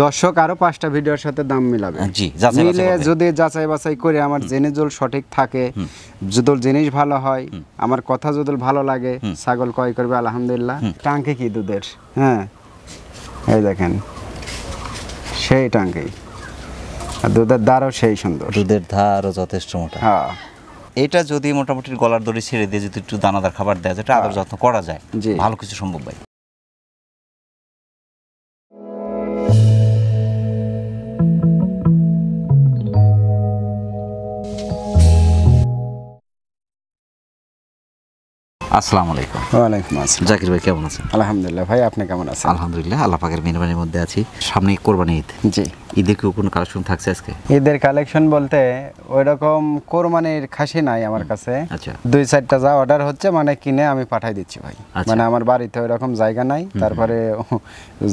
দর্শক আরো 5টা ভিডিওর সাথে দাম মিলাবে। জি, মিলে যদি যাচাই বাছাই করে আমার জিনিস যদি সঠিক থাকে, যদি জিনিস ভালো হয়, আমার কথা যদি ভালো লাগে, ছাগল ক্রয় করবে আলহামদুলিল্লাহ। টাঙ্কি কি দুধের, হ্যাঁ এই দেখেন সেই টাঙ্কি, আর দুধের ধারও সেই সুন্দর, দুধের ধারও যথেষ্ট মোটা। হ্যাঁ এটা যদি মোটামুটি গলার দড়ি ছেড়ে দিয়ে যদি একটু দানাদার খাবার দেওয়া যায়, আদর যত্ন করা যায়, ভালো কিছু সম্ভব ভাই। আসসালামু আলাইকুম। ওয়ালাইকুম আসসালাম। জাকির ভাই কেমন আছেন? আলহামদুলিল্লাহ ভাই, আপনি কেমন আছেন? আলহামদুলিল্লাহ, আল্লাহ পাকের মেহরবানির মধ্যে আছি। সামনে কোরবানি ঈদ, জি, ঈদে কি কোনো কালেকশন থাকছে আজকে? ঈদের কালেকশন বলতে ওই রকম কোরবানির খাসি নাই আমার কাছে। আচ্ছা, 2-4টা যা অর্ডার হচ্ছে মানে কিনে আমি পাঠাই দিচ্ছি ভাই। মানে আমার বাড়িতে ওই রকম জায়গা নাই, তারপরে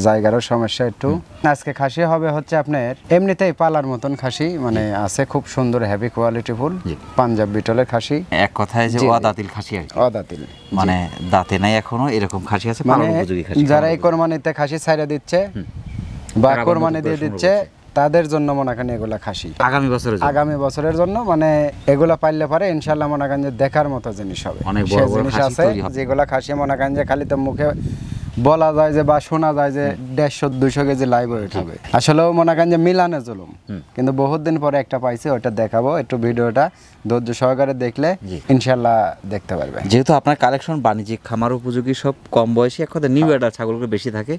জায়গারও সমস্যা একটু। আজকে খাসি হবে হচ্ছে আপনার এমনিতেই পালার মতন খাসি, মানে আছে খুব সুন্দর হেভি কোয়ালিটি ফুল পাঞ্জাব বিটলের খাসি। এক কথায় যে অদাতিল খাসি আর কি। অদাতিল মানে দাঁতে নাই এখনো, এরকম খাসি আছে মানে পালন উপযোগী খাসি। যারা এই কোরবানিতে খাসি ছাইড়া দিচ্ছে বা কোরবানি দিয়ে দিচ্ছে তাদের জন্য মনে করেন এগুলা খাসি আগামী বছরের জন্য, মানে এগুলা পাইলে পারে ইনশাআল্লাহ মনে করেন যে দেখার মতো জিনিস হবে। অনেক বড় বড় জিনিস খাসি আছে তৈরি হবে। যেগুলা খাসি মনে করেন যে খালি তো মুখে বলা যায় যে বা শোনা যায় যে 150-200 কেজি লাইভ ওয়েট হবে, আসলেও মনে করেন যে মিলানে জুলুম। কিন্তু বহুত দিন পরে একটা পাইছি, ওটা দেখাবো, একটু ভিডিওটা ধৈর্য সহকারে দেখলে ইনশাআল্লাহ দেখতে পারবেন। যেহেতু আপনার কালেকশন বাণিজ্যিক খামার উপযোগী, সব কম বয়সী, এক কথা নিউ অ্যাডার ছাগলগুলো বেশি থাকে,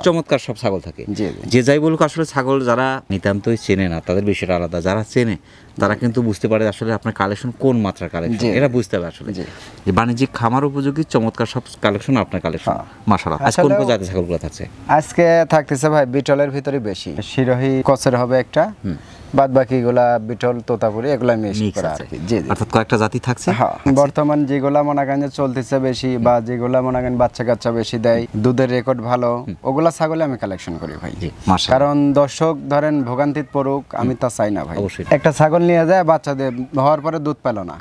চমৎকার সব ছাগল থাকে। যে যাই বলুক, আসলে ছাগল যারা নিতান্তই চেনে না তাদের বিষয়টা আলাদা, যারা চেনে তারা কিন্তু বুঝতে পারে আসলে আপনার কালেকশন কোন মাত্রার কালেকশন, এরা বুঝতে পারে আসলে যে বাণিজ্যিক খামার উপযোগী চমৎকার সব কালেকশন আপনার কালেকশন। মাশাআল্লাহ, আজ কোন কোন জাতের ছাগলগুলো থাকছে? আজকে থাকতেছে ভাই বিটলের ভিতরে বেশি, শিরোহী কচের হবে একটা, বাদ বাকি গুলা বিটল তোতাপুরি এগুলা মিক্স করা আর কি। জি, অর্থাৎ কয়েকটা জাতি থাকছে। হ্যাঁ, বর্তমান যেগুলা মনে করেন যে চলতেছে বেশি বা যেগুলা মনে করেন বাচ্চা কাচ্চা বেশি দেয়, দুধের রেকর্ড ভালো, ওগুলা ছাগলে আমি কালেকশন করি ভাই। কারণ দর্শক ধরেন ভোগান্তিত পড়ুক, আমি তা চাই না ভাই। একটা ছাগল নিয়ে যায় বাচ্চা দিয়ে হওয়ার পরে দুধ পেল না,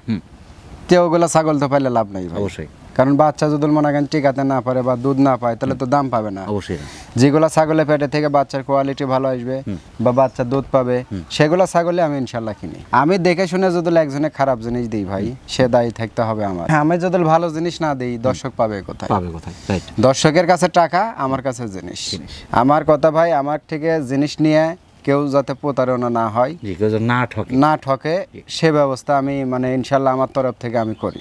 তো ওগুলা ছাগল তো পাইলে লাভ নাই ভাই। অবশ্যই, কারণ বাচ্চা যদি মনে করেন টিকাতে না পারে বা দুধ না পায় তাহলে তো দাম পাবে না। অবশ্যই, যেগুলা ছাগলের পেটে থেকে বাচ্চার কোয়ালিটি ভালো আসবে বা বাচ্চা দুধ পাবে সেগুলা ছাগলে আমি ইনশাল্লাহ কিনি। আমি দেখে শুনে যদি একজনে খারাপ জিনিস দিই ভাই, সে দায়ী থাকতে হবে আমার। আমি যদি ভালো জিনিস না দিই দর্শক পাবে কোথায়? দর্শকের কাছে টাকা, আমার কাছে জিনিস। আমার কথা ভাই, আমার থেকে জিনিস নিয়ে কেউ যাতে প্রতারণা না হয়, না ঠকে, সে ব্যবস্থা আমি মানে ইনশাল্লাহ আমার তরফ থেকে আমি করি।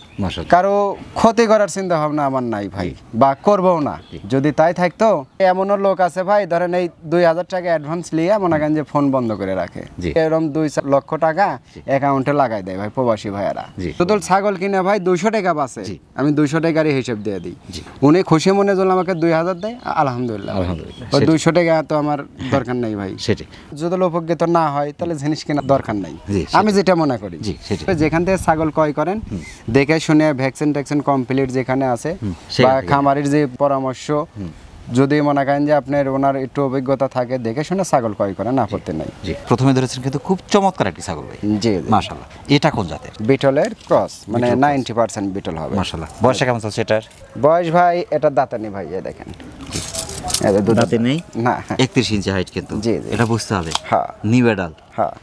কারো ক্ষতি করার চিন্তা ভাবনা আমার নাই ভাই, বা করবও না। যদি তাই থাকতো, এমনও লোক আছে ভাই ধরেন এই 2000 টাকা অ্যাডভান্স লিয়ে মনে করেন যে ফোন বন্ধ করে রাখে, এরকম 2 লক্ষ টাকা অ্যাকাউন্টে লাগাই দেয় ভাই প্রবাসী ভাইয়েরা। শুধু ছাগল কিনে ভাই 200 টাকা বাঁচে, আমি 200 টাকার হিসেব দিয়ে দিই, উনি খুশি মনে যদি আমাকে 2000 দেয় আলহামদুলিল্লাহ, ওই 200 টাকা তো আমার দরকার নাই ভাই। সেটাই, যদি উপকৃত না হয় তাহলে জিনিস কেনার দরকার নাই, আমি যেটা মনে করি। যেখান থেকে ছাগল ক্রয় করেন দেখে শুনে ভ্যাকসিন ট্যাকসিন কমপ্লিট যেখানে আছে বা খামারের যে পরামর্শ, যদি মনে করেন যে আপনার ওনার একটু অভিজ্ঞতা থাকে, দেখে শুনে ছাগল ক্রয় করেন, আপত্তি নাই। প্রথমে ধরেছেন কিন্তু খুব চমৎকার একটি ছাগল ভাই। জি মাশাআল্লাহ। এটা কোন জাতের? বিটলের ক্রস, মানে 90% বিটল হবে। মাশাআল্লাহ। বয়স কেমন চলছে এটার? বয়স ভাই এটা দাঁতে নেই ভাই, এই দেখেন দাঁতে নেই না, 31 ইঞ্চি হাইট কিন্তু। এটা বুঝতে হবে। হ্যাঁ, নিউ অ্যাডাল। হ্যাঁ,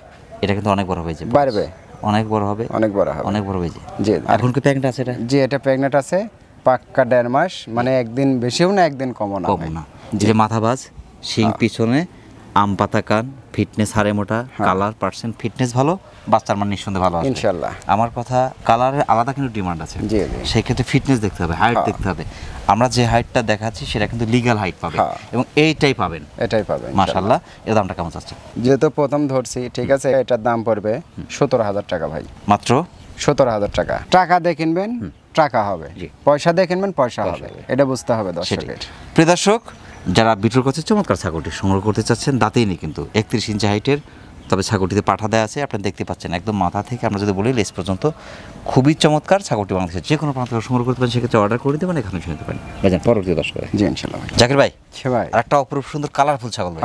এটা কিন্তু অনেক বড় হয়েছে, বাড়বে, অনেক বড় হবে, অনেক বড় হবে, অনেক বড় হয়েছে। জি, এখন কি প্রেগন্যান্ট আছে এটা? জি, এটা প্রেগন্যান্ট আছে, পাক্কা 1.5 মাস, মানে একদিন বেশিও না একদিন কমও না। যে মাথাবাজ, শিং পিছনে, আম পাতা কান, ফিটনেস হাড়ে মোটা, কালার পার্সেন্ট ফিটনেস ভালো, বাচ্চার মান নিঃসন্দেহে ভালো আছে ইনশাআল্লাহ। আমার কথা, কালারের আলাদা কিন্তু ডিমান্ড আছে, সেই ক্ষেত্রে ফিটনেস দেখতে হবে, হাইট দেখতে হবে। আমরা যে হাইটটা দেখাচ্ছি সেটা কিন্তু লিগ্যাল হাইট পাবে এবং এইটাই পাবেন, এটাই পাবেন মাশাআল্লাহ। এর দামটা কেমন চাচ্ছে? যেহেতু প্রথম ধরছি, ঠিক আছে, এটার দাম পড়বে 17,000 টাকা ভাই, মাত্র 17,000 টাকা। টাকা দিয়ে কিনবেন, টাকা হবে, পয়সা দিয়ে কিনবেন, পয়সা হবে, এটা বুঝতে হবে দর্শকের। প্রিয় দর্শক, যারা বিটুর কাছে চমৎকার ছাগলটি সংগ্রহ করতে চাচ্ছেন, দাঁতেই নেই কিন্তু, 31 ইঞ্চি হাইটের, তবে ছাগলটিতে পাঠা দেওয়া আছে, আপনি দেখতে পাচ্ছেন একদম মাথা থেকে আমরা যদি বলি লেস পর্যন্ত খুবই চমৎকার ছাগলটি। বাংলাদেশের যে কোনো প্রান্ত থেকে সংগ্রহ করতে পারেন, সেক্ষেত্রে অর্ডার করে দেবেন, এখানে শুনতে পারেন। বাজান পরবর্তী দর্শক। জি ইনশাআল্লাহ। জাকির ভাই, ভাই আর একটা অপরূপ সুন্দর কালারফুল ছাগল ভাই,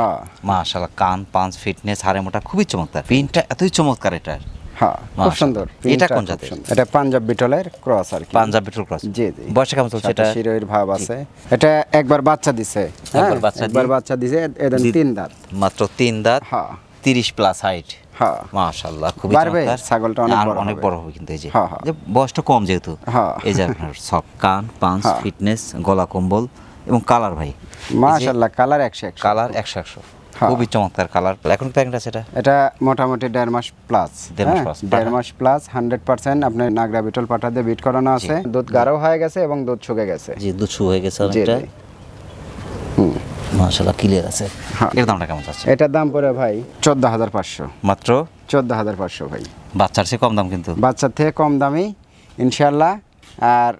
মাশাআল্লাহ, কান পাঁচ, ফিটনেস হাড়ে মোটা, খুবই চমৎকার, পিনটা এতই চমৎকার এটার। হ্যাঁ খুব সুন্দর। এটা কোন জাতের? এটা পাঞ্জাব বিটলের ক্রস আর কি। পাঞ্জাব বিটল ক্রস। জি জি। বয়সে কেমন চলছে এটা? শিরোইর ভাব আছে। এটা একবার বাচ্চা দিছে। একবার বাচ্চা দিছে, এদের 3 দাঁত। মাত্র 3 দাঁত। হ্যাঁ 30 প্লাস হাইট। হ্যাঁ মাশাআল্লাহ খুবই চমৎকার। ছাগলটা অনেক বড় হবে কিন্তু এই যে বয়সটা কম যেহেতু এই যে আপনার সব কান পাঁচ ফিটনেস গলা কম্বল এবং কালার ভাই মাশাআল্লাহ কালার 100 কালার 100 খুবই চমৎকার কালার। এখন প্যাকেট আছে এটা মোটামুটি 1.5 মাস প্লাস। 1.5 মাস প্লাস 100% আপনি নাগরা বিটল পাঠা দিয়ে বিট করানো আছে। দুধ গাঢ় হয়ে গেছে এবং দুধ শুকিয়ে গেছে। জি দুধ শুকিয়ে গেছে অনেকটা। মাশাআল্লাহ ক্লিয়ার আছে। এর দামটা কেমন আছে? এটার দাম পড়ে ভাই 14500। মাত্র 14500 ভাই। বাচ্চার চেয়ে কম দাম কিন্তু। বাচ্চার থেকে কম দামি ইনশাআল্লাহ। আর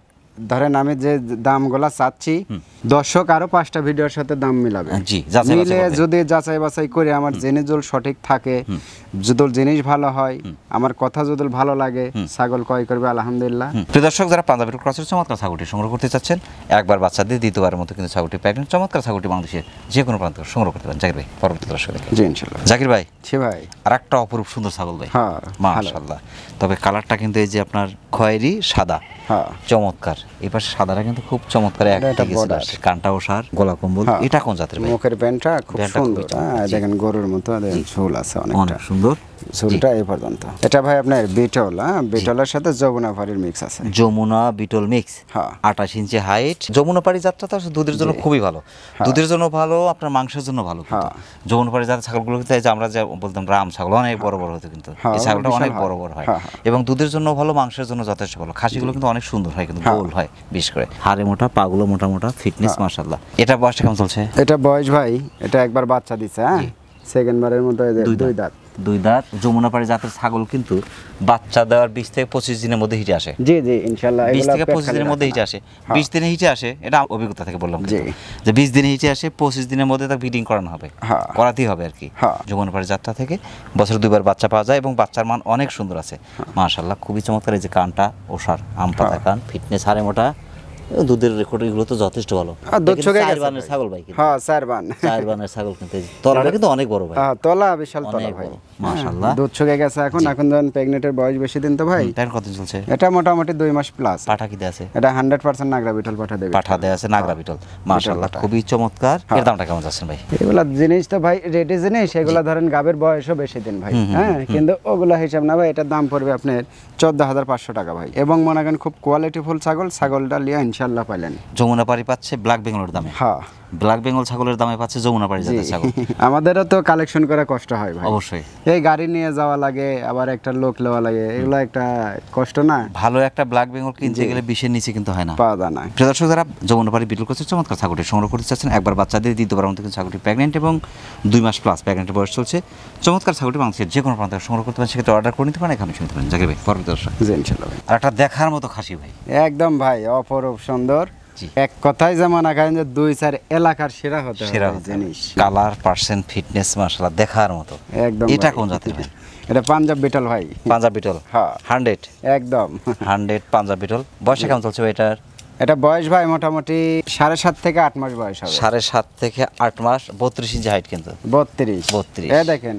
ধরেন আমি যে দামগুলা চাচ্ছি দর্শক আরো 5টা ভিডিওর সাথে দাম মিলাবে। জি মিলে যদি যাচাই বাছাই করে আমার জিনিস যদি সঠিক থাকে, যদি জিনিস ভালো হয়, আমার কথা যদি ভালো লাগে, ছাগল ক্রয় করবে আলহামদুলিল্লাহ। প্রিয় দর্শক যারা পাঞ্জাবি ক্রসের চমৎকার ছাগলটি সংগ্রহ করতে চাচ্ছেন, একবার বাচ্চা দিয়ে দ্বিতীয়বারের মতো কিন্তু ছাগলটি প্রেগনেন্ট চমৎকার ছাগলটি বাংলাদেশের যে কোনো প্রান্ত সংগ্রহ করতে পারেন। জাকির ভাই পরবর্তী দর্শক জি ইনশাআল্লাহ। জাকির ভাই জি ভাই আরেকটা অপরূপ সুন্দর ছাগল ভাই। হ্যাঁ মাশাআল্লাহ। তবে কালারটা কিন্তু এই যে আপনার খয়েরি সাদা চমৎকার। এবার সাদাটা কিন্তু খুব চমৎকার একটা কানটাও সার গলা কম্বল। এটা কোন জাতের ভাই? মুখের ব্যান্ডটা খুব সুন্দর। দেখেন গরুর মতো ঝোল আছে অনেক সুন্দর। ঝোলটা এই পর্যন্ত। এটা ভাই আপনার বিটল, বিটলের সাথে যমুনা পাড়ির মিক্স আছে। Jamuna Beetal mix. 28 inch height. Jamunapari জাতটা তো দুধের জন্য খুবই ভালো। দুধের জন্য ভালো, আপনার মাংসের জন্য ভালো। যমুনা পাড়ি জাতের ছাগলগুলো চাই যে আমরা যে বলতাম রাম ছাগল অনেক বড় বড় হতো, কিন্তু এই ছাগলটা অনেক বড় বড় হয় এবং দুধের জন্য ভালো, মাংসের জন্য যথেষ্ট ভালো। খাসিগুলো কিন্তু অনেক সুন্দর হয়, কিন্তু গোল হয় বিশেষ করে। হাড়ে মোটা, পাগুলো মোটা মোটা, ফিটনেস মাশাআল্লাহ। এটা বয়স কেমন চলছে? এটা বয়স ভাই এটা একবার বাচ্চা দিছে। সেকেন্ড বারের মতো 2 দাঁত। 2 দাঁত যমুনা পাড়ি জাতের ছাগল কিন্তু বাচ্চা দেওয়ার 20 থেকে 25 দিনের মধ্যে হিটে আসে। জি জি ইনশাআল্লাহ 20 থেকে 25 দিনের মধ্যে হিটে আসে। 20 দিনে হিটে আসে, এটা অভিজ্ঞতা থেকে বললাম কিন্তু যে 20 দিনে হিটে আসে, 25 দিনের মধ্যে তাকে ব্রিডিং করানো হবে, করাতেই হবে আর কি। যমুনা পাড়ি জাতটা থেকে বছরে 2বার বাচ্চা পাওয়া যায় এবং বাচ্চার মান অনেক সুন্দর আছে মাশাআল্লাহ। খুবই চমৎকার। এই যে কানটা ওসার আম পাতা কান, ফিটনেস হাড়ে মোটা, দুধের রেকর্ড এগুলো তো যথেষ্ট ভালো। দুধ শুকিয়ে গেছে। 4 বানের ছাগল ভাই কিন্তু। 4 বান। 4 বানের ছাগল কিন্তু তলাটা কিন্তু অনেক বড় ভাই। তলা বিশাল তলা ভাই মাশাআল্লাহ। দুধ শুকিয়ে গেছে এখন যখন প্রেগনেন্টের বয়স বেশি দিন তো ভাই। তার কত চলছে? এটা মোটামুটি 2 মাস প্লাস। পাঠা কি আছে? এটা 100% নাগরা বিটল পাঠা দেবে। পাঠা দেয়া আছে নাগরা বিটল মাশাআল্লাহ খুবই চমৎকার। এর দামটা কেমন যাচ্ছে ভাই? এগুলা জিনিস তো ভাই রেডি জিনিস, এগুলা ধরেন গাবের বয়সও বেশি দিন ভাই। কিন্তু ওগুলা হিসাব না ভাই, এটার দাম পড়বে আপনার 14500 টাকা ভাই। এবং মনে করেন খুব কোয়ালিটিফুল ছাগলটা লিয়া ইনশাআল্লাহ পাইলেন। যমুনা পাড়ি পাচ্ছে ব্ল্যাক বেঙ্গলের দামে। ব্ল্যাক বেঙ্গল ছাগলের দামে পাচ্ছে যমুনা পাড়ি জাতের ছাগল। আমাদেরও তো কালেকশন করা কষ্ট হয় ভাই। অবশ্যই এই গাড়ি নিয়ে যাওয়া লাগে, আবার একটা লোক নেওয়া লাগে, এগুলো একটা কষ্ট না। ভালো একটা ব্ল্যাক বেঙ্গল কিনতে গেলে 20-এর নিচে কিন্তু হয় না, পাওয়া যায় না। প্রিয় দর্শক যারা যমুনা পাড়ি বিটল করছে চমৎকার ছাগলটি সংগ্রহ করতে চাচ্ছেন, একবার বাচ্চা দিয়ে দ্বিতীয়বার মতো কিন্তু ছাগলটি প্রেগনেন্ট এবং 2 মাস প্লাস প্রেগনেন্টের বয়স চলছে। চমৎকার ছাগলটি বাংলাদেশের যে কোনো প্রান্ত সংগ্রহ করতে পারেন, সেক্ষেত্রে অর্ডার করে নিতে পারেন। এখানে শুনতে পারেন জাকির ভাই পরবর্তী দর্শক। জি ইনশাআল্লাহ ভাই। আর একটা দেখার মতো খাসি ভাই, একদম ভাই অপরূপ সুন্দর। এক কথায় যেমন আগান যে 2-4 এলাকার সেরা হতে হবে জিনিস। কালার পার্সেন্ট ফিটনেস মাশাআল্লাহ দেখার মতো একদম। এটা কোন জাতের ভাই? এটা পাঞ্জাব বিটল ভাই। পাঞ্জাব বিটল 100 একদম 100 পাঞ্জাব বিটল। বয়স কেমন চলছে ভাই এটার? এটা বয়স ভাই মোটামুটি 7.5 থেকে 8 মাস বয়স হবে। 7.5 থেকে 8 মাস। 32 ইঞ্চি হাইট কিন্তু। 32 এই দেখেন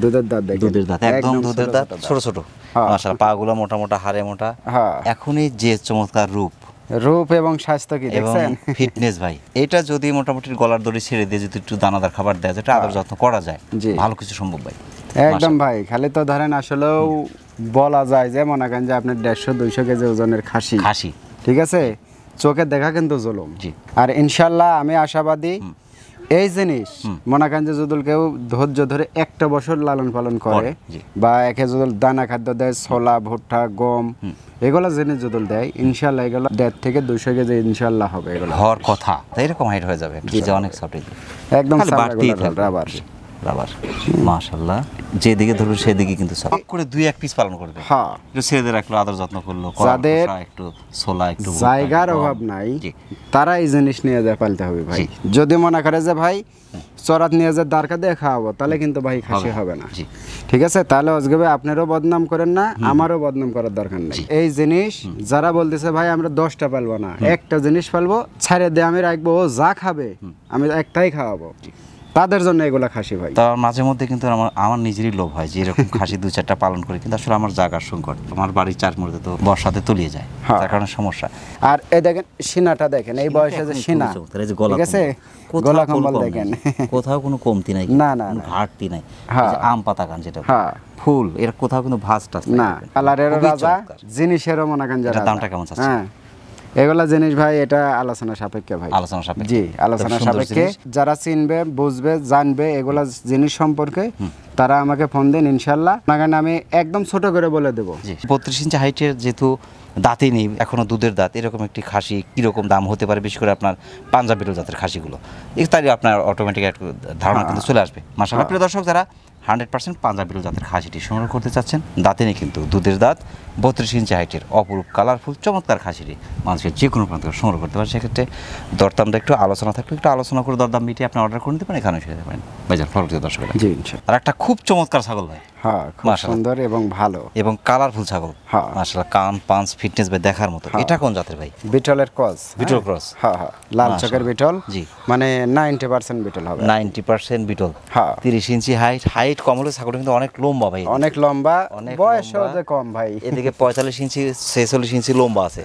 দুধের দাঁত দেখেন। দুধের দাঁত একদম দুধের দাঁত, ছোট ছোট মাশাআল্লাহ। পাগুলো মোটা মোটা, হাড়ে মোটা। এখনই যে চমৎকার রূপ এবং স্বাস্থ্য কি দেখছেন, ফিটনেস ভাই। এটা যদি মোটামুটি গলার দড়ি ছেড়ে দিয়ে যদি একটু দানাদার খাবার দেয়, যেটা আদর যত্ন করা যায়, ভালো কিছু সম্ভব ভাই একদম ভাই। খালি তো ধরেন আসলেও বলা যায় যে মনে করেন যে আপনার 150-200 কেজি ওজনের খাসি, ঠিক আছে, চোখে দেখা কিন্তু জুলুম। আর ইনশাআল্লাহ আমি আশাবাদী এই জিনিস মনে করেন যে যদি কেউ ধৈর্য ধরে 1 বছর লালন পালন করে বা একে যদি দানা খাদ্য দেয়, ছোলা ভুট্টা গম এগুলো জিনিস যদি দেয়, ইনশাআল্লাহ এগুলো 1.5 থেকে 200 কেজি ইনশাআল্লাহ হবে। এগুলো হওয়ার কথা, এরকম হাইট হয়ে যাবে অনেক সফট একদম রাবার মাশাআল্লাহ। যেদিকে ধরবে সেদিকে কিন্তু সব করে 2-1 পিস পালন করবে। একটু ছেড়ে রাখলো, আদর যত্ন করলো, যাদের একটু ছোলা একটু জায়গার অভাব নাই তারা এই জিনিস নিয়ে যায় পালতে হবে ভাই। যদি মনে করে যে ভাই চরাত নিয়ে যে দাঁড়কা দিয়ে খাওয়াবো, তাহলে কিন্তু ভাই খাসি হবে না, ঠিক আছে। তাহলে আজকে আপনারও বদনাম করেন না, আমারও বদনাম করার দরকার নেই। এই জিনিস যারা বলতেছে ভাই আমরা 10টা পালবো না, একটা জিনিস পালবো, ছাড়ে দিয়ে আমি রাখবো, ও যা খাবে আমি একটাই খাওয়াবো, তাদের জন্য এগুলা খাসি ভাই। তার মাঝে মধ্যে কিন্তু আমার নিজেরই লোভ হয় যে এরকম খাসি 2-4টা পালন করি, কিন্তু আসলে আমার জায়গার সংকট, আমার বাড়ির চার মুড়িতে তো বর্ষাতে তলিয়ে যায়, তার কারণে সমস্যা। আর এই দেখেন সিনাটা দেখেন, এই বয়সে যে সিনা, ঠিক আছে, গলা কম্বল দেখেন, কোথাও কোনো কমতি নাই, না না ঘাটতি নাই। আম পাতা গান যেটা ফুল, এর কোথাও কিন্তু ভাঁজটা না, কালারেরও রাজা, জিনিসেরও মনে করেন যারা। দামটা কেমন চাচ্ছে? এগুলা জিনিস ভাই এটা আলোচনা সাপেক্ষে ভাই, আলোচনা সাপেক্ষে। জি, আলোচনা সাপেক্ষে। যারা চিনবে, বুঝবে, জানবে এগুলা জিনিস সম্পর্কে, তারা আমাকে ফোন দেন, ইনশাল্লাহ আমি একদম ছোট করে বলে দেবো। 32 ইঞ্চি হাইটের, যেহেতু দাঁতই নেই এখনো, দুধের দাঁত, এরকম একটি খাসি কিরকম দাম হতে পারে, বিশেষ করে আপনার পাঞ্জাব বিটল জাতের খাসিগুলো, তাই আপনার অটোমেটিক একটা ধারণা কিন্তু চলে আসবে। মাশাআল্লাহ, প্রিয় দর্শক, যারা 100% পাঞ্জাব বিটল জাতের খাসিটি সংগ্রহ করতে চাচ্ছেন, দাঁতে নেই কিন্তু দুধের দাঁত, 32 ইঞ্চি হাইটের অপরূপ কালারফুল চমৎকার খাসিটি মানুষের যে কোনো প্রান্ত থেকে সংগ্রহ করতে পারেন। সেক্ষেত্রে দরদামটা একটু আলোচনা থাকলে একটু আলোচনা করে দরদাম মিটিয়ে আপনি অর্ডার করে নিতে পারেন, এখানে সেরে পারেন ভাইজান। পরবর্তী দর্শক, জি, আর একটা খুব চমৎকার ছাগল ভাই, খুব সুন্দর এবং ভালো এবং কালারফুল ছাগল, মাশাআল্লাহ, কান পাঁচ ফিটনেস ভাই দেখার মতো। এটা কোন জাতের ভাই? বিটলের ক্রস, বিটল ক্রস, লাল চকের বিটল, জি, মানে 90% বিটল হবে, 90% বিটল, 30 ইঞ্চি হাইট কম হলে ছাগলটা কিন্তু অনেক লম্বা ভাই, অনেক লম্বা, বয়সও কম ভাই, এদিকে 45 ইঞ্চি 46 ইঞ্চি লম্বা আছে।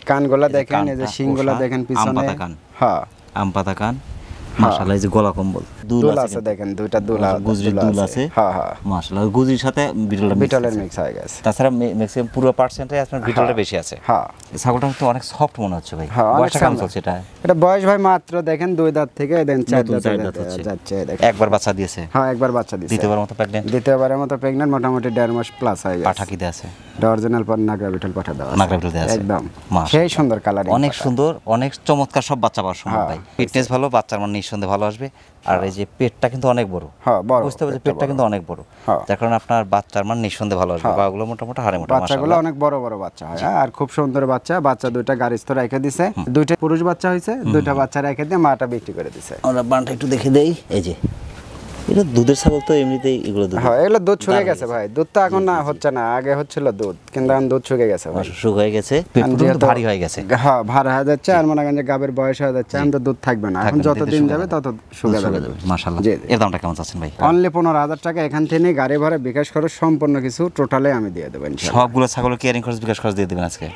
কানগুলা দেখেন, এই যে শিংগুলা দেখেন পিছনে, আম পাতা কান, আম পাতা কান, মাশাআল্লাহ, এই যে গলা কম্বল, দুল আছে দেখেন, দুইটা দুল, গুজরি দুল আছে, মাশাআল্লাহ, গুজরির সাথে বিটলের মিক্স হয়ে গেছে। তাছাড়া ম্যাক্সিমাম পুরো পার্সেন্টেজ আপনার বিটলটা বেশি আছে। ছাগলটা তো অনেক সফট মনে হচ্ছে ভাই। বয়সটা কেমন চলছে এটা? এটা বয়স ভাই মাত্র দেখেন 2 দাঁত থেকে দেন 4 দাঁত যাচ্ছে, দেখেন একবার বাচ্চা দিয়েছে, একবার বাচ্চা দিয়েছে, দ্বিতীয়বারের মতো প্রেগন্যান্ট, মোটামুটি 1.5 মাস প্লাস হয়ে গেছে। পাঠা কি দেয়া আছে? অরিজিনাল পর নাগরা বিটল পাঠা দেওয়া আছে, নাগরা বিটল দেয়া আছে, একদম সেই সুন্দর কালার, অনেক সুন্দর, অনেক চমৎকার সব বাচ্চা পাওয়ার সম্ভব ভাই। ফিটনেস ভালো, বাচ্চার মান নিঃসন্দেহে ভালো আসবে। আর এই যে পেটটা কিন্তু অনেক বড়, বুঝতে পারছি পেটটা কিন্তু অনেক বড়, যার কারণে আপনার বাচ্চার মান নিঃসন্দেহে ভালো আসবে। বাগুলো মোটামুটি হাড়ে মোটা, বাচ্চাগুলো অনেক বড় বড় বাচ্চা হয়, আর খুব সুন্দর বাচ্চা। বাচ্চা দুইটা গাড়িস্থ রেখে দিছে, দুইটা পুরুষ বাচ্চা হয়েছে, দুইটা বাচ্চা রেখে দিয়ে মাটা বিক্রি করে দিছে। আমরা বানটা একটু দেখে দেই, এই যে এটা দুধের ছাগল তো এমনিতেই এগুলো দুধ, এগুলো দুধ শুকিয়ে গেছে ভাই, দুধ তো এখন না হচ্ছে না, আগে হচ্ছিল দুধ, কিন্তু এখন দুধ শুকিয়ে গেছে ভাই, শুকিয়ে গেছে, পেট ভারী হয়ে গেছে, ভারী হয়ে যাচ্ছে, আর মনে করেন যে গাবের বয়স হয়ে যাচ্ছে, এখন তো দুধ থাকবে না, এখন যত দিন যাবে তত শুকিয়ে যাবে। মাশাআল্লাহ, এর দামটা কেমন চাচ্ছেন ভাই? অনলি 15,000 টাকা, এখান থেকে গাড়ি ভাড়া, বিকাশ খরচ সম্পূর্ণ কিছু টোটালে আমি দিয়ে দেব ইনশাআল্লাহ। সবগুলো ছাগলের কেয়ারিং খরচ, বিকাশ খরচ দিয়ে দিবেন আজকে?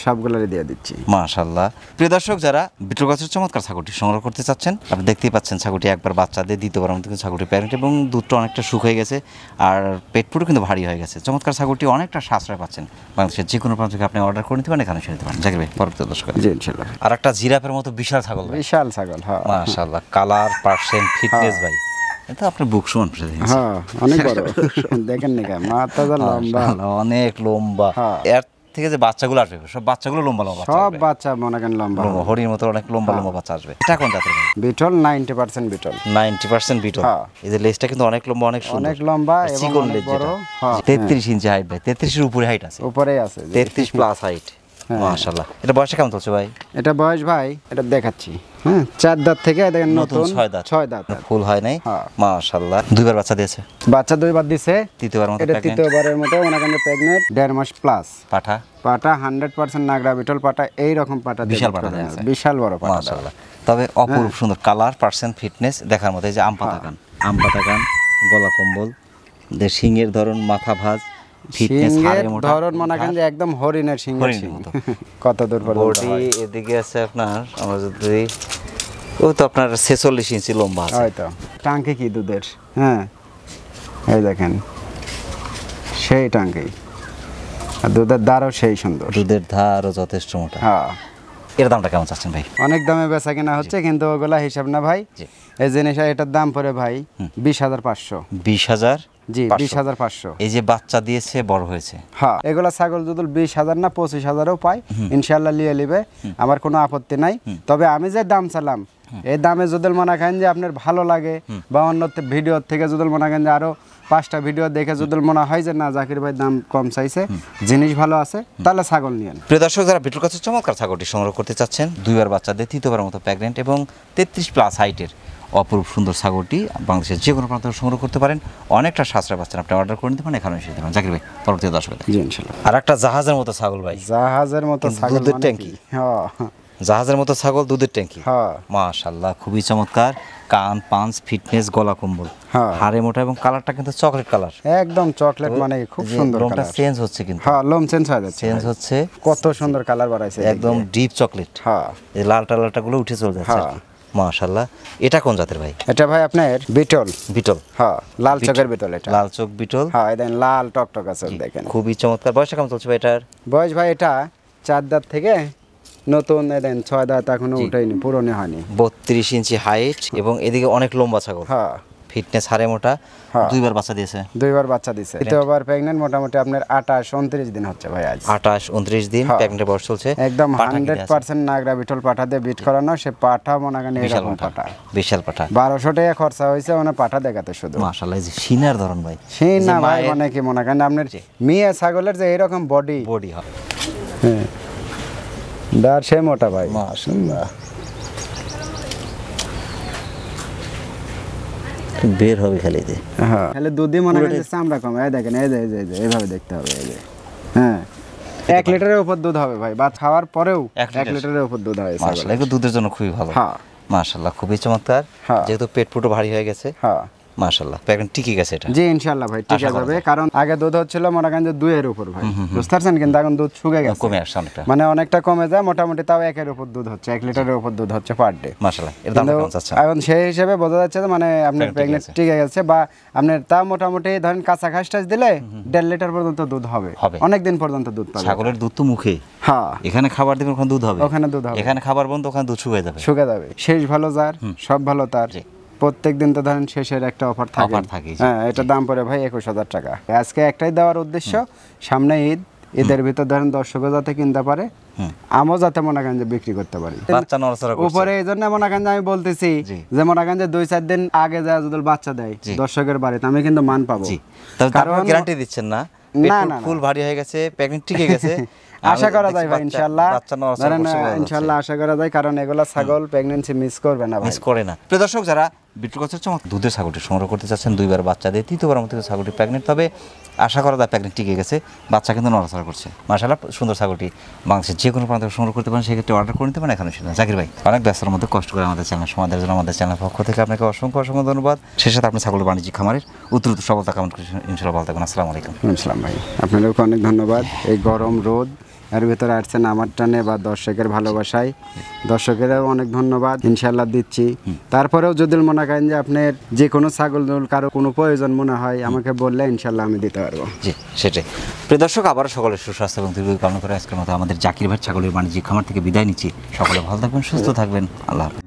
সবগুলোরই দিয়ে দিচ্ছি। মাশাআল্লাহ, প্রিয় দর্শক, যারা বিটল গাছের চমৎকার ছাগলটি সংগ্রহ করতে চাচ্ছেন, আপনি দেখতেই পাচ্ছেন ছাগলটি একবার বাচ্চা দিয়ে দ্বিতীয়বার মতো ছাগলটি প্যারেন্ট, এবং দুধটা অনেকটা শুকিয়ে গেছে, আর পেট পুরো কিন্তু ভারী হয়ে গেছে। চমৎকার ছাগলটি অনেকটা সাশ্রয় পাচ্ছেন, বাংলাদেশের যে কোনো প্রান্ত থেকে আপনি অর্ডার করে নিতে পারেন, এখানে শুনতে পারেন। জাকির ভাই, পরবর্তী দর্শক, জি ইনশাআল্লাহ, আর একটা জিরাফের মতো বিশাল ছাগল, বিশাল ছাগল, মাশাআল্লাহ, কালার পার্সেন্ট ফিটনেস ভাই, এটা আপনার বুক সমান, অনেক বড়, দেখেন না মাথা লম্বা, অনেক লম্বা। এর থেকে যে বাচ্চাগুলো আসবে, সব বাচ্চাগুলো লম্বা লম্বা, সব বাচ্চা মনে করেন লম্বা, হরির মতো অনেক লম্বা লম্বা বাচ্চা আসবে। এটা কোন জাতের? বিটল, 90% বিটল, 90% বিটল। এই যে লেজটা কিন্তু অনেক লম্বা, অনেক সুন্দর, অনেক লম্বা এবং অনেক বড়। 33 ইঞ্চি হাইট ভাই, 33 এর উপরে হাইট আছে, উপরেই আছে, 33 প্লাস হাইট, মাশাআল্লাহ। এটা বয়সটা কেমন চলছে ভাই? এটা বয়স ভাই, এটা দেখাচ্ছি, 4 দাঁত থেকে দেখেন নতুন 6 দাঁত, ফুল হয় নাই, মাশাআল্লাহ। দুইবার বাচ্চা দিয়েছে, বাচ্চা দুইবার দিয়েছে, তৃতীয়বারের মতো মনে করেন প্রেগন্যান্ট, 1.5 মাস প্লাস। পাঠা 100% নাগরা বিটল পাঠা, এই রকম পাঠা, বিশাল পাঠা, বিশাল বড় পাঠা, মাশাআল্লাহ। তবে অপরূপ সুন্দর কালার, পার্সেন্ট, ফিটনেস দেখার মতো। এই যে আম পাতা কান, গলা কম্বল, শিংয়ের ধরন, মাথা ভাঁজ, ধরন মনে করেন যে একদম হরিণের শিংয়ের মতো। কত দূর বডি এদিকে আছে আপনার, আমরা যদি ও তো আপনার 46 ইঞ্চি লম্বা আছে, হয়তো টাঙ্কি কি দুধের, এই দেখেন সেই টাঙ্কি, আর দুধের ধারও সেই সুন্দর, দুধের ধারও যথেষ্ট মোটা। এর দামটা কেমন চাচ্ছেন ভাই? অনেক দামে বেচা কেনা হচ্ছে, কিন্তু ওগুলা হিসাব না ভাই, এই জিনিসটা এটার দাম পড়ে ভাই 20,500। 20,000? জি, 20,500। এই যে বাচ্চা দিয়েছে, বড় হয়েছে, এগুলা ছাগল যদি 20,000 না 25,000ও পায়, ইনশাআল্লাহ লিয়ে নিবে, আমার কোনো আপত্তি নাই। তবে আমি যে দাম চালাম, এই দামে যদি মনে করেন যে আপনার ভালো লাগে, বা অন্য ভিডিও থেকে যদি মনে করেন যে আরো 5টা ভিডিও দেখে যদি মনে হয় যে না জাকির ভাই দাম কম চাইছে, জিনিস ভালো আছে, তাহলে ছাগল নিয়েন। প্রিয় দর্শক, যারা বিটল গাছের চমৎকার ছাগলটি সংগ্রহ করতে চাচ্ছেন, দুইবার বাচ্চা দিয়ে তৃতীয়বার মতো প্রেগন্যান্ট এবং 33 প্লাস হাইটের অপরূপ সুন্দর ছাগলটি বাংলাদেশের যে কোনো প্রান্ত সংগ্রহ করতে পারেন, অনেকটা সাশ্রয় পাচ্ছেন, আপনি অর্ডার করে নিতে পারেন, এখানে এসে দিতে পারেন। জাকির ভাই, পরবর্তী দর্শক, জি ইনশাআল্লাহ। আর একটা জাহাজের মতো ছাগল ভাই, জাহাজের মতো ছাগল, দুধের ট্যাঙ্কি, জাহাজের মতো ছাগল, দুধের ট্যাঙ্কি। হ্যাঁ মাশাআল্লাহ, খুবই চমৎকার। কান, পাঞ্চ, ফিটনেস, গলা কম্বল, হাড়ে মোটা এবং কালারটা কিন্তু চকলেট কালার, একদম চকলেট, মানে খুব সুন্দর লোমটা চেঞ্জ হচ্ছে কিন্তু। হ্যাঁ, লোম চেঞ্জ হয়ে যাচ্ছে, চেঞ্জ হচ্ছে। কত সুন্দর কালার বাড়াইছে, একদম ডিপ চকলেট। হ্যাঁ, এই লালটা লালটা গুলো উঠে চলে যাচ্ছে। মাশাআল্লাহ। এটা কোন জাতের ভাই? এটা ভাই আপনার বিটল। বিটল, হ্যাঁ, লাল চোখের বিটল। এটা লাল চোখ বিটল। হ্যাঁ, দেখেন লাল টকটক আছে, দেখেন খুবই চমৎকার। বয়সটা কেমন চলছে ভাই এটার? বয়স ভাই এটা 4 দাঁত থেকে নতুন, দেন 6 দাঁত এখনো উঠায়নি, পুরনো হয়নি। 32 ইঞ্চি হাইট এবং এদিকে অনেক লম্বা ছাগল। হ্যাঁ, ফিটনেস, হাড়ে মোটা। দুইবার বাচ্চা দিয়েছে। দুইবার বাচ্চা দিয়েছে। দ্বিতীয়বার প্রেগন্যান্ট, মোটামুটি আপনার 28-29 দিন হচ্ছে ভাই আজ। 28-29 দিন প্রেগন্যান্ট বয়স চলছে। একদম 100% নাগরা বিটল পাঠা দিয়ে বিট করানো। সে পাঠা মনে করেন এরকম পাঠা, বিশাল পাঠা। 1200 টাকা খরচা হয়েছে মানে পাঠা দেখাতে শুধু। মাশাআল্লাহ, এই যে সিনার ধরন ভাই, সিন না ভাই, মানে কি মনে করেন আপনার মেয়ে ছাগলের যে এরকম বডি হবে। হ্যাঁ, দাঁড় সে মোটা ভাই। মাশাআল্লাহ, বের হবে খালি যে। হ্যাঁ, খালি দুধই মনে করেন চামড়া কম। এই দেখেন, এই যে এইভাবে দেখতে হবে। এই যে হ্যাঁ, 1 লিটারের উপর দুধ হবে ভাই, বা খাওয়ার পরেও 1 লিটারের উপর দুধ হয়। মাশাআল্লাহ, এগুলো দুধের জন্য খুবই ভালো। হ্যাঁ, মাশাআল্লাহ, খুবই চমৎকার। যেহেতু পেট পুরো ভারী হয়ে গেছে। হ্যাঁ, মাশাআল্লাহ, প্রেগন্যান্ট টিকে গেছে এটা। জি ইনশাআল্লাহ ভাই টিকে যাবে, কারণ আগে দুধ হচ্ছিল মনে করেন যে 2 এর উপর ভাই, বুঝতে পারছেন, কিন্তু এখন দুধ শুকিয়ে গেছে, কমে আসছে অনেকটা, মানে অনেকটা কমে যায়। মোটামুটি তাও 1 এর উপর দুধ হচ্ছে, 1 লিটারের উপর দুধ হচ্ছে পার ডে। মাশাআল্লাহ, এর দাম কেমন যাচ্ছে এখন সেই হিসেবে বোঝা যাচ্ছে যে মানে আপনার প্রেগন্যান্ট টিকে গেছে, বা আপনার তাও মোটামুটি ধরেন কাঁচা ঘাস টাস দিলে 1.5 লিটার পর্যন্ত দুধ হবে, অনেক দিন পর্যন্ত দুধ পাবে। ছাগলের দুধ তো মুখে, হ্যাঁ, এখানে খাবার দিবেন ওখানে দুধ হবে, ওখানে দুধ হবে, এখানে খাবার বন্ধ ওখানে দুধ শুকিয়ে যাবে। শেষ ভালো যার সব ভালো তার। প্রত্যেক দিন তো ধরেন শেষের একটা অফার থাকে। হ্যাঁ, এটা দাম পড়ে ভাই 21,000 টাকা। আজকে একটাই দেওয়ার উদ্দেশ্য, সামনে ঈদ, ঈদের ভিতর ধরেন দর্শকও যাতে কিনতে পারে, আমও যাতে মনে করেন যে বিক্রি করতে পারি। বাচ্চা নড়াচড়া করছে উপরে এই জন্য মনে করেন যে আমি বলতেছি যে মনে করেন যে 2-4 দিন আগে যা যদি বাচ্চা দেয় দর্শকের বাড়িতে, আমি কিন্তু মান পাবো। কারণ গ্যারান্টি দিচ্ছেন না, ফুল ভারী হয়ে গেছে, প্রেগন্যান্ট টিকে গেছে। আশা করা যায় ভাই ইনশাআল্লাহ, ধরেন ইনশাআল্লাহ আশা করা যায়, কারণ এগুলা ছাগল প্রেগন্যান্সি মিস করবে না, মিস করে না। প্রিয় দর্শক, যারা বিটল গাছের চমৎকার দুধের ছাগলটি সংগ্রহ করতে চাচ্ছেন, 2বার বাচ্চা দিয়ে 3য়বার মতো ছাগলটি প্রেগন্যান্ট, তবে আশা করা যায় প্রেগন্যান্ট টিকে গেছে, বাচ্চা কিন্তু নড়াচড়া করছে। মাশাআল্লাহ, সুন্দর ছাগলটি বাংলাদেশের যে কোনো প্রান্ত সংগ্রহ করতে পারেন, সেক্ষেত্রে অর্ডার করে নিতে পারেন। এখানে ছিল জাকির ভাই অনেক ব্যস্ততার মধ্যে কষ্ট করে আমাদের চ্যানেল সময় দেওয়ার জন্য আমাদের চ্যানেল পক্ষ থেকে আপনাকে অসংখ্য ধন্যবাদ। সেই সাথে আপনি ছাগলের বাণিজ্যিক খামারের উত্তর সফলতা কামনা করছেন ইনশাআল্লাহ। ভালো থাকুন, আসসালামু আলাইকুম। আসসালাম ভাই, আপনাদেরকে অনেক ধন্যবাদ। এই গরম রোদ এর ভিতরে আসছেন আমার টানে বা দর্শকের ভালোবাসায়, দর্শকেরও অনেক ধন্যবাদ ইনশাআল্লাহ দিচ্ছি। তারপরেও যদি মনে করেন যে আপনার যে কোনো ছাগল কারো কোনো প্রয়োজন মনে হয় আমাকে বললে ইনশাআল্লাহ আমি দিতে পারবো। জি, সেটাই। প্রিয় দর্শক, আবারও সকলের সুস্বাস্থ্য এবং দীর্ঘ কামনা করে আজকের মতো আমাদের জাকির ভাই ছাগলের বাণিজ্যিক খামার থেকে বিদায় নিচ্ছি। সকলে ভালো থাকবেন, সুস্থ থাকবেন, আল্লাহ হাফেজ।